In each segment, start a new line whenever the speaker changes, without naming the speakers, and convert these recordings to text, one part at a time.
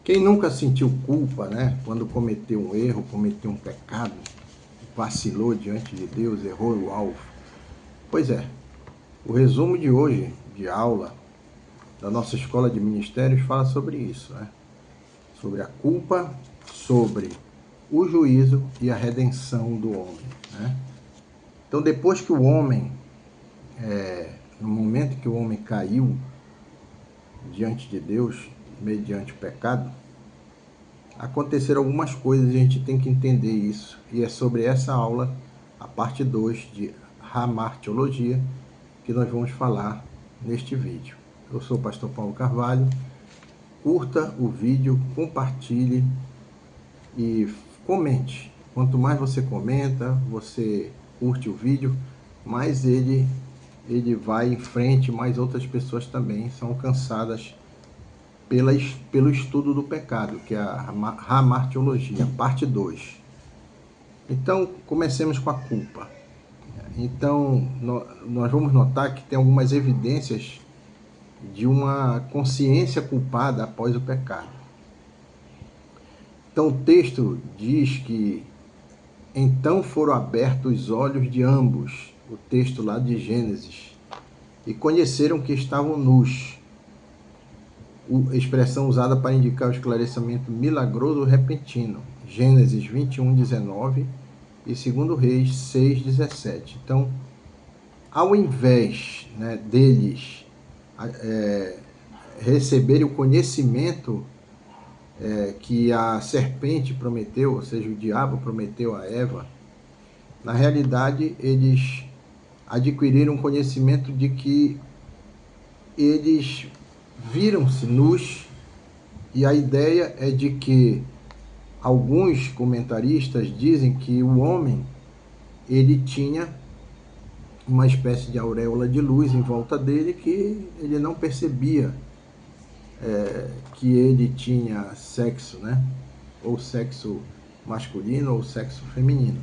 Quem nunca sentiu culpa, né? Quando cometeu um erro, cometeu um pecado, vacilou diante de Deus, errou o alvo. Pois é, o resumo de hoje, de aula, da nossa escola de ministérios, fala sobre isso, né? Sobre a culpa, sobre o juízo e a redenção do homem, né? Então, depois que o homem, no momento que o homem caiu diante de Deus, mediante o pecado, aconteceram algumas coisas e a gente tem que entender isso. E é sobre essa aula, a parte 2 de Hamartiologia, que nós vamos falar neste vídeo. Eu sou o pastor Paulo Carvalho. Curta o vídeo, compartilhe e comente. Quanto mais você comenta, você curte o vídeo, mais ele vai em frente, mais outras pessoas também são alcançadas pelo estudo do pecado, que é a Hamartiologia, parte 2. Então, comecemos com a culpa. Então, nós vamos notar que tem algumas evidências de uma consciência culpada após o pecado. Então, o texto diz que então foram abertos os olhos de ambos, o texto lá de Gênesis, e conheceram que estavam nus. Expressão usada para indicar o esclarecimento milagroso repentino. Gênesis 21, 19 e 2 Reis 6, 17. Então, ao invés, né, deles receberem o conhecimento que a serpente prometeu, ou seja, o diabo prometeu a Eva, na realidade eles adquiriram conhecimento de que eles viram-se nus, e a ideia é de que alguns comentaristas dizem que o homem ele tinha uma espécie de auréola de luz em volta dele que ele não percebia que ele tinha sexo, né? Ou sexo masculino ou sexo feminino.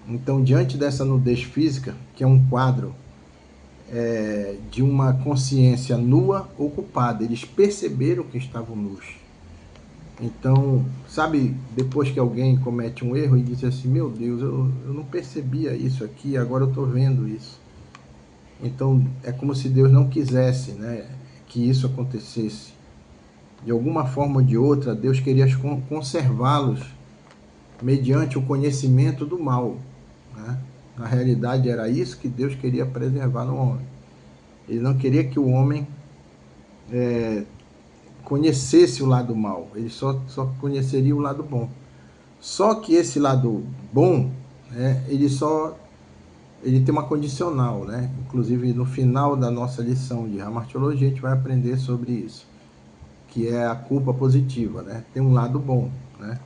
Então, diante dessa nudez física, que é um quadro de uma consciência nua ocupada, eles perceberam que estavam nus. Então, sabe, depois que alguém comete um erro e diz assim, meu Deus, eu não percebia isso aqui, agora eu estou vendo isso. Então, é como se Deus não quisesse, né, que isso acontecesse. De alguma forma ou de outra, Deus queria conservá-los mediante o conhecimento do mal, né? Na realidade, era isso que Deus queria preservar no homem. Ele não queria que o homem conhecesse o lado mal, ele só conheceria o lado bom. Só que esse lado bom, né, ele tem uma condicional, né? Inclusive, no final da nossa lição de Hamartiologia, a gente vai aprender sobre isso, que é a culpa positiva, né? Tem um lado bom, né?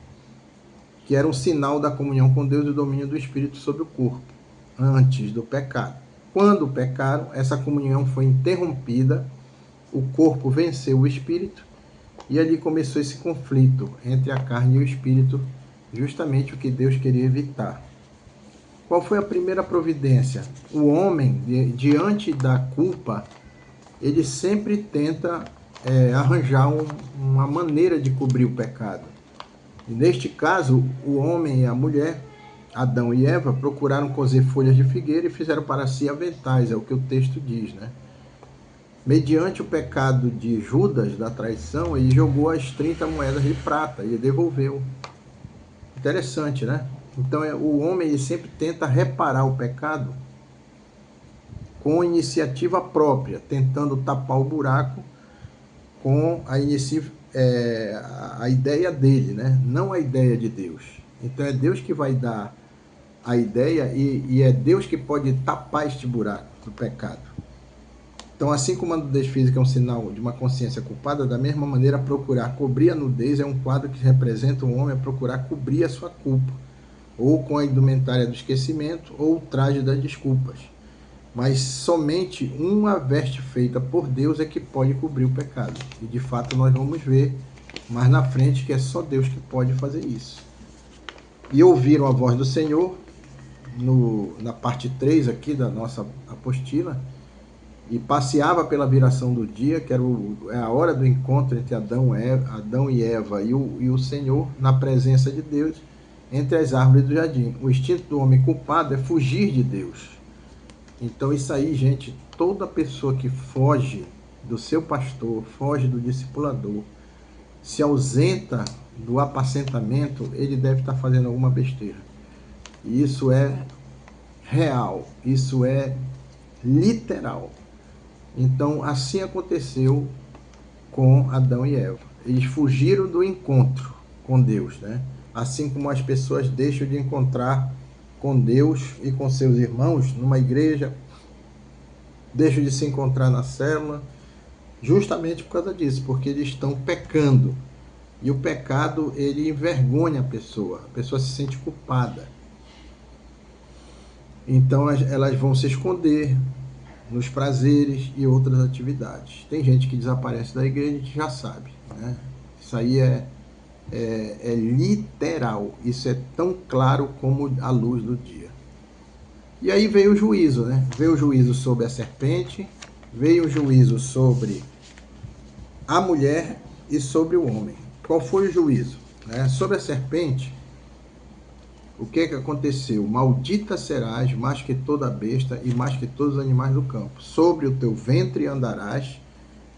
Que era um sinal da comunhão com Deus e o domínio do Espírito sobre o corpo, antes do pecado. Quando pecaram, essa comunhão foi interrompida, o corpo venceu o Espírito, e ali começou esse conflito entre a carne e o Espírito, justamente o que Deus queria evitar. Qual foi a primeira providência? O homem, diante da culpa, ele sempre tenta arranjar uma maneira de cobrir o pecado. E neste caso, o homem e a mulher, Adão e Eva, procuraram cozer folhas de figueira e fizeram para si aventais, é o que o texto diz, né? Mediante o pecado de Judas, da traição, ele jogou as 30 moedas de prata e devolveu. Interessante, né? Então, o homem ele sempre tenta reparar o pecado com iniciativa própria, tentando tapar o buraco com a ideia dele, né? Não a ideia de Deus. Então, é Deus que vai dar a ideia e é Deus que pode tapar este buraco do pecado. Então, assim como a nudez física é um sinal de uma consciência culpada, da mesma maneira, procurar cobrir a nudez é um quadro que representa um homem a procurar cobrir a sua culpa, ou com a indumentária do esquecimento, ou o traje das desculpas. Mas somente uma veste feita por Deus é que pode cobrir o pecado. E de fato nós vamos ver mais na frente que é só Deus que pode fazer isso. E ouviram a voz do Senhor, na parte 3 aqui da nossa apostila, e passeava pela viração do dia, que era a hora do encontro entre Adão e Eva e o Senhor, na presença de Deus, entre as árvores do jardim. O instinto do homem culpado é fugir de Deus. Então isso aí, gente, toda pessoa que foge do seu pastor, foge do discipulador, se ausenta do apacentamento, ele deve estar fazendo alguma besteira. E isso é real, isso é literal. Então, assim aconteceu com Adão e Eva. Eles fugiram do encontro com Deus, né? Assim como as pessoas deixam de encontrar com Deus e com seus irmãos numa igreja, deixam de se encontrar na célula, justamente por causa disso, porque eles estão pecando. E o pecado, ele envergonha a pessoa se sente culpada. Então elas vão se esconder nos prazeres e outras atividades. Tem gente que desaparece da igreja, a gente já sabe, né? Isso aí é literal, isso é tão claro como a luz do dia. E aí veio o juízo, né? Veio o juízo sobre a serpente, veio o juízo sobre a mulher e sobre o homem. Qual foi o juízo? Sobre a serpente, o que aconteceu? Maldita serás mais que toda besta e mais que todos os animais do campo. Sobre o teu ventre andarás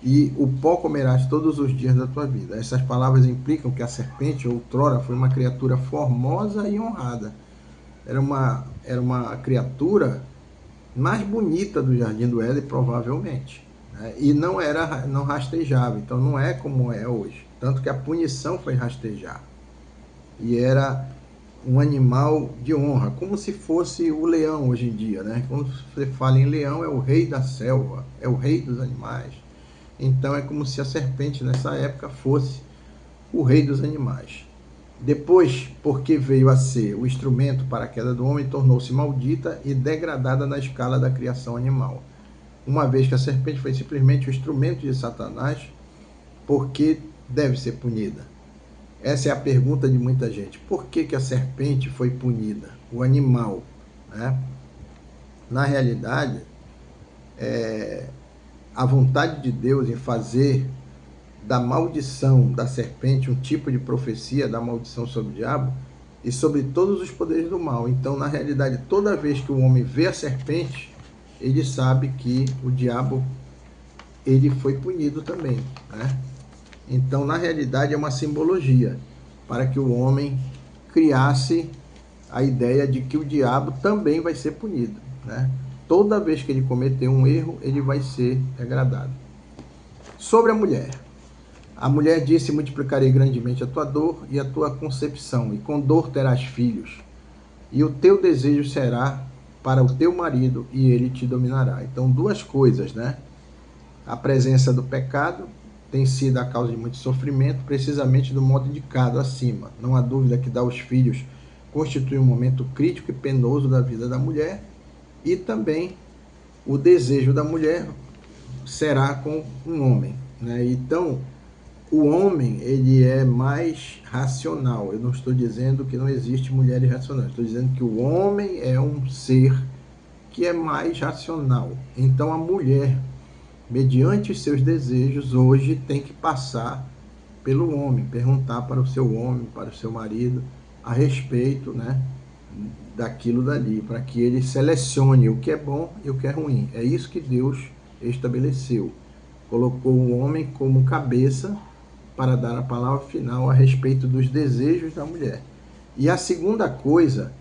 e o pó comerás todos os dias da tua vida. Essas palavras implicam que a serpente outrora foi uma criatura formosa e honrada. Era uma criatura mais bonita do Jardim do Éden, provavelmente. E não rastejava, então não é como é hoje. Tanto que a punição foi rastejar. E era um animal de honra, como se fosse o leão hoje em dia, né? Quando você fala em leão, é o rei da selva, é o rei dos animais. Então é como se a serpente nessa época fosse o rei dos animais. Depois, porque veio a ser o instrumento para a queda do homem, tornou-se maldita e degradada na escala da criação animal. Uma vez que a serpente foi simplesmente o instrumento de Satanás, porque deve ser punida? Essa é a pergunta de muita gente. Por que a serpente foi punida? O animal, né? Na realidade, a vontade de Deus em fazer da maldição da serpente um tipo de profecia da maldição sobre o diabo e sobre todos os poderes do mal. Então, na realidade, toda vez que o homem vê a serpente, ele sabe que o diabo, ele foi punido também, né? Então, na realidade, é uma simbologia para que o homem criasse a ideia de que o diabo também vai ser punido, né? Toda vez que ele cometer um erro, ele vai ser degradado. Sobre a mulher disse: multiplicarei grandemente a tua dor e a tua concepção, e com dor terás filhos, e o teu desejo será para o teu marido, e ele te dominará. Então, duas coisas, né? A presença do pecado tem sido a causa de muito sofrimento, precisamente do modo indicado acima. Não há dúvida que dar os filhos constitui um momento crítico e penoso da vida da mulher, e também o desejo da mulher será com um homem, né? Então, o homem, ele é mais racional. Eu não estou dizendo que não existe mulheres racionais, estou dizendo que o homem é um ser que é mais racional. Então, a mulher, mediante os seus desejos, hoje tem que passar pelo homem, perguntar para o seu homem, para o seu marido, a respeito, né, daquilo dali, para que ele selecione o que é bom e o que é ruim. É isso que Deus estabeleceu. Colocou o homem como cabeça para dar a palavra final a respeito dos desejos da mulher. E a segunda coisa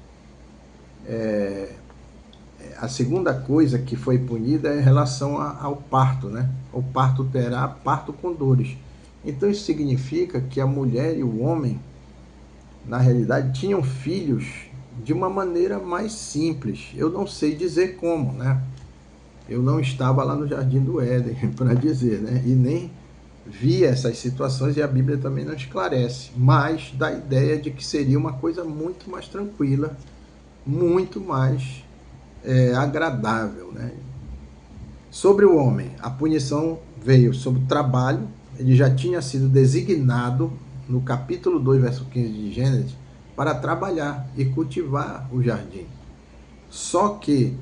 que foi punida é em relação ao parto, né? O parto terá parto com dores. Então isso significa que a mulher e o homem, na realidade, tinham filhos de uma maneira mais simples. Eu não sei dizer como, né? Eu não estava lá no Jardim do Éden para dizer, né? E nem vi essas situações, e a Bíblia também não esclarece, mas dá a ideia de que seria uma coisa muito mais tranquila, muito mais agradável, né? Sobre o homem, a punição veio sobre o trabalho. Ele já tinha sido designado no capítulo 2, verso 15 de Gênesis, para trabalhar e cultivar o jardim. Só que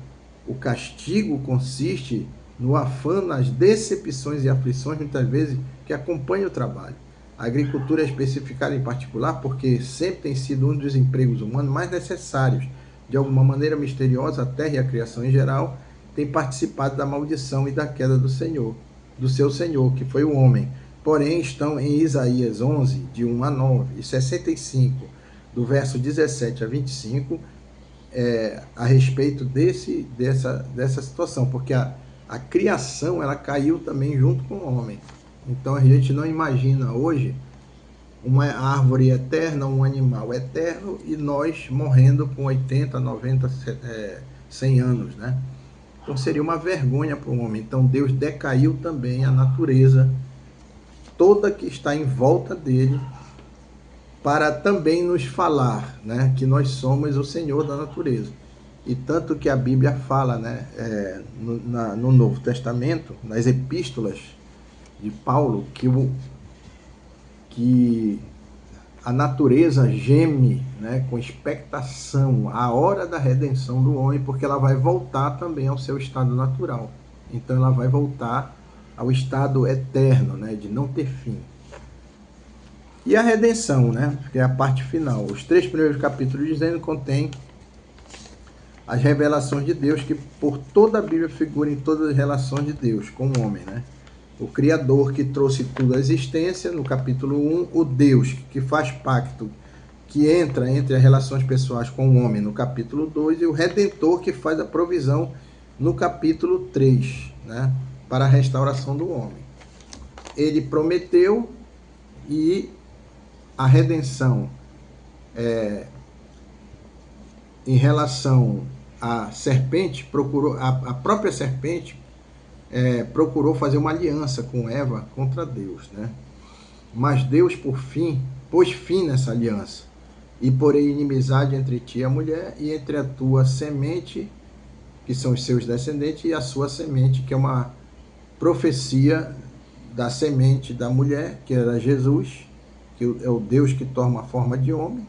o castigo consiste no afã, nas decepções e aflições, muitas vezes, que acompanham o trabalho. A agricultura é especificada em particular porque sempre tem sido um dos empregos humanos mais necessários. De alguma maneira misteriosa, a terra e a criação em geral têm participado da maldição e da queda do Senhor, do seu Senhor, que foi o homem. Porém, estão em Isaías 11, de 1 a 9, e 65, do verso 17 a 25, a respeito dessa situação, porque a criação ela caiu também junto com o homem. Então a gente não imagina hoje uma árvore eterna, um animal eterno e nós morrendo com 80, 90, 100 anos, né? Então seria uma vergonha para o homem. Então Deus decaiu também a natureza toda que está em volta dele para também nos falar, né, que nós somos o Senhor da natureza. E tanto que a Bíblia fala, né, no Novo Testamento, nas epístolas de Paulo, que a natureza geme, né, com expectação a hora da redenção do homem, porque ela vai voltar também ao seu estado natural. Então ela vai voltar ao estado eterno, né, de não ter fim. E a redenção, né, que é a parte final. Os 3 primeiros capítulos dizendo contém as revelações de Deus, que por toda a Bíblia figuram em todas as relações de Deus com o homem, né? O Criador que trouxe tudo à existência, no capítulo 1, o Deus que faz pacto, que entra entre as relações pessoais com o homem, no capítulo 2, e o Redentor que faz a provisão no capítulo 3, né? Para a restauração do homem. Ele prometeu e a redenção em relação à serpente, a própria serpente procurou fazer uma aliança com Eva contra Deus, né? Mas Deus, por fim, pôs fim nessa aliança. E porém inimizade entre ti e a mulher, e entre a tua semente, que são os seus descendentes, e a sua semente, que é uma profecia da semente da mulher, que era Jesus, que é o Deus que toma a forma de homem,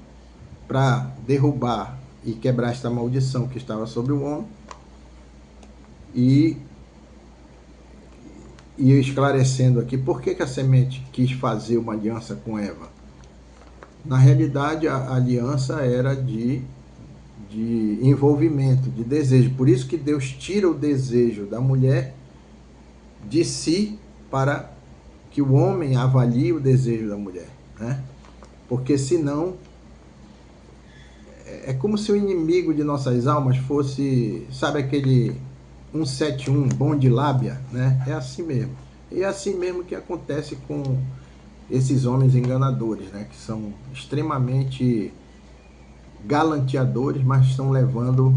para derrubar e quebrar esta maldição que estava sobre o homem, e esclarecendo aqui por que a semente quis fazer uma aliança com Eva. Na realidade, a aliança era de envolvimento, de desejo. Por isso que Deus tira o desejo da mulher de si para que o homem avalie o desejo da mulher, né? Porque senão é como se o inimigo de nossas almas fosse, sabe aquele 171, bom de lábia, né? É assim mesmo. E é assim mesmo que acontece com esses homens enganadores, né? Que são extremamente galanteadores, mas estão levando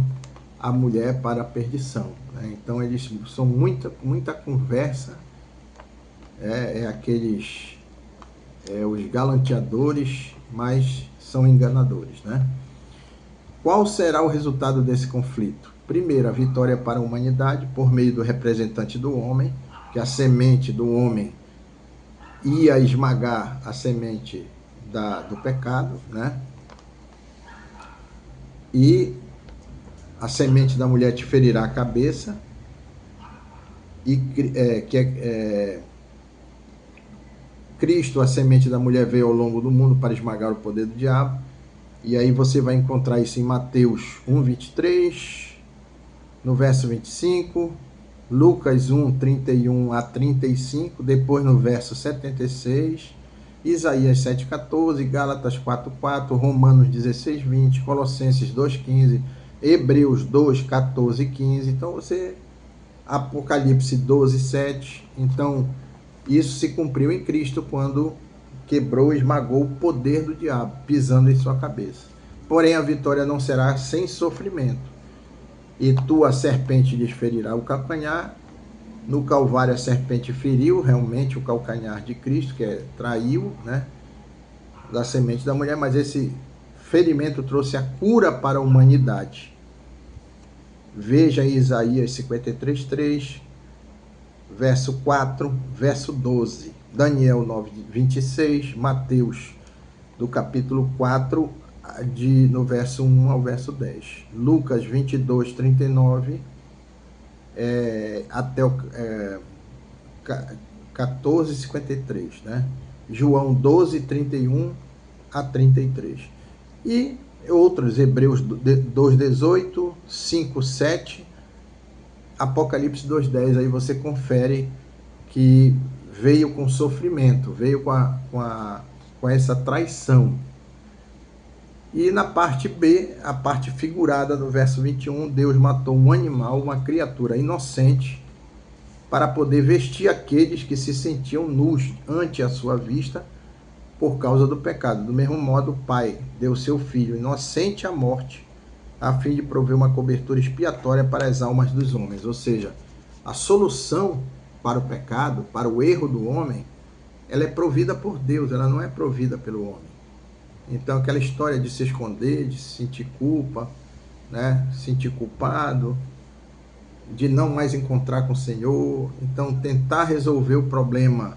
a mulher para a perdição, né? Então eles são muita conversa, aqueles os galanteadores, mas são enganadores, né? Qual será o resultado desse conflito? Primeiro, a vitória para a humanidade por meio do representante do homem, que a semente do homem ia esmagar a semente do pecado, né? E a semente da mulher te ferirá a cabeça, e Cristo, a semente da mulher, veio ao longo do mundo para esmagar o poder do diabo. E aí você vai encontrar isso em Mateus 1:23, no verso 25, Lucas 1:31 a 35, depois no verso 76, Isaías 7:14, Gálatas 4:4, Romanos 16:20, Colossenses 2:15, Hebreus 2:14 e 15. Então você, Apocalipse 12:7. Então isso se cumpriu em Cristo quando quebrou e esmagou o poder do diabo, pisando em sua cabeça. Porém, a vitória não será sem sofrimento. E tu, a serpente, lhes ferirá o calcanhar. No Calvário, a serpente feriu realmente o calcanhar de Cristo, que traiu, né, da semente da mulher, mas esse ferimento trouxe a cura para a humanidade. Veja Isaías 53:3, verso 4, verso 12. Daniel 9:26, Mateus, do capítulo 4, no verso 1 ao verso 10. Lucas 22:39, até o 14:53, né? João 12:31 a 33. E outros, Hebreus 2:18, 5:7, Apocalipse 2:10, aí você confere que veio com sofrimento, veio com essa traição. E na parte B, a parte figurada do verso 21, Deus matou um animal, uma criatura inocente, para poder vestir aqueles que se sentiam nus ante a sua vista por causa do pecado. Do mesmo modo, o Pai deu seu Filho inocente à morte, a fim de prover uma cobertura expiatória para as almas dos homens. Ou seja, a solução para o pecado, para o erro do homem, ela é provida por Deus, ela não é provida pelo homem. Então, aquela história de se esconder, de se sentir culpa, né? Sentir culpado, de não mais encontrar com o Senhor. Então, tentar resolver o problema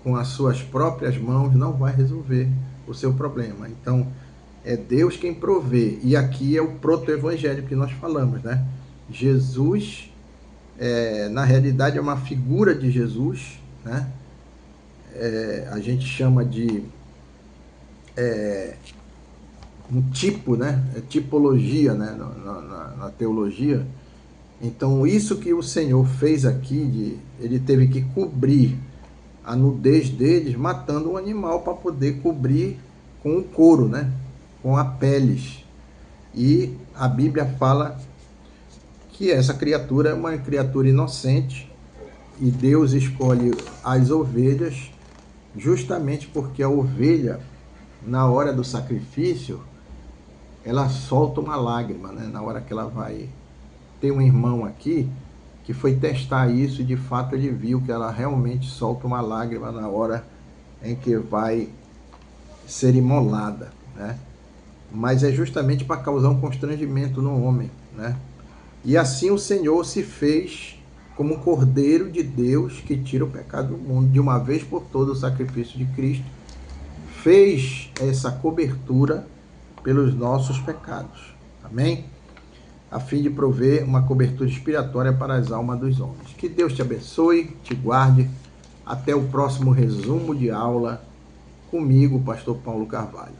com as suas próprias mãos não vai resolver o seu problema. Então, é Deus quem provê. E aqui é o proto-evangelho que nós falamos, né? Jesus, na realidade, é uma figura de Jesus, né? A gente chama de um tipo, né? Tipologia, né? Na teologia. Então, isso que o Senhor fez aqui, ele teve que cobrir a nudez deles, matando um animal para poder cobrir com o couro, né? Com a peles. E a Bíblia fala que essa criatura é uma criatura inocente e Deus escolhe as ovelhas justamente porque a ovelha, na hora do sacrifício, ela solta uma lágrima, né? Na hora que ela vai... Tem um irmão aqui que foi testar isso e de fato ele viu que ela realmente solta uma lágrima na hora em que vai ser imolada, né? Mas é justamente para causar um constrangimento no homem, né? E assim o Senhor se fez como Cordeiro de Deus que tira o pecado do mundo. De uma vez por todas, o sacrifício de Cristo fez essa cobertura pelos nossos pecados. Amém? A fim de prover uma cobertura expiatória para as almas dos homens. Que Deus te abençoe, te guarde. Até o próximo resumo de aula comigo, Pastor Paulo Carvalho.